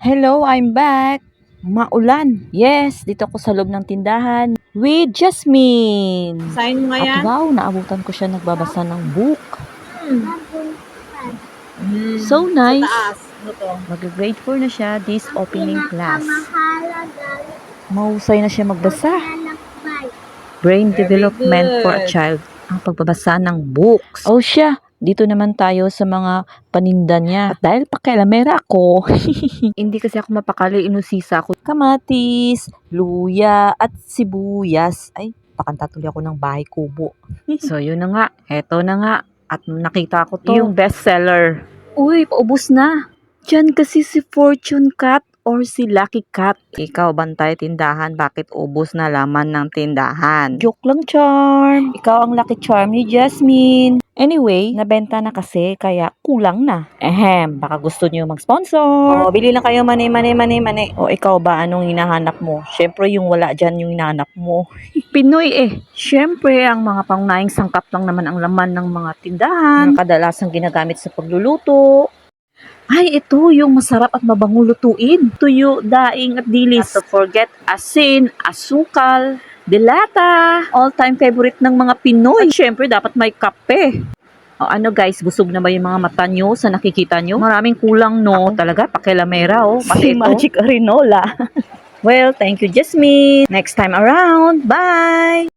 Hello, I'm back. Maulan. Yes, dito ako sa loob ng tindahan with Jasmine. Sign mo nga At yan. wow, naabutan ko siya nagbabasa ng book. So Sa nice. taas. Ano to? Mag-grade 4 na siya this opening class. Mahusay na siya magbasa. Brain Very development for a good. child. Ang pagbabasa ng books. Oh siya, dito naman tayo sa mga paninda niya. At dahil pakialamera ako, hindi kasi ako mapakali, inusisa ako. Kamatis, luya, at sibuyas. Ay, pakanta tuloy ako ng bahay kubo. So yun na nga, eto na nga. At nakita ko to. Yung bestseller. Uy, paubos na. Diyan kasi si Fortune Cat or si Lucky Cat. Ikaw, bantay tindahan, bakit ubos na laman ng tindahan? Joke lang, Charm. Ikaw ang Lucky Charm ni Jasmine. Anyway, nabenta na kasi, kaya kulang na. Baka gusto niyo mag-sponsor. O, bili lang kayo, mani. O, ikaw ba, anong hinahanap mo? Syempre, yung wala dyan yung hinahanap mo. Pinoy Syempre, ang mga pangunahing sangkap lang naman ang laman ng mga tindahan. Mga kadalasang ginagamit sa pagluluto. Ay, ito yung masarap at mabango lutuin. Tuyo, daing at dilis. Not to forget, asin, asukal, delata. All-time favorite ng mga Pinoy. At syempre, dapat may kape. O ano guys, busog na ba yung mga mata nyo sa nakikita nyo? Maraming kulang no. Talaga, pakilamera Si Magic Arinola. Well, thank you Jasmine. Next time around. Bye!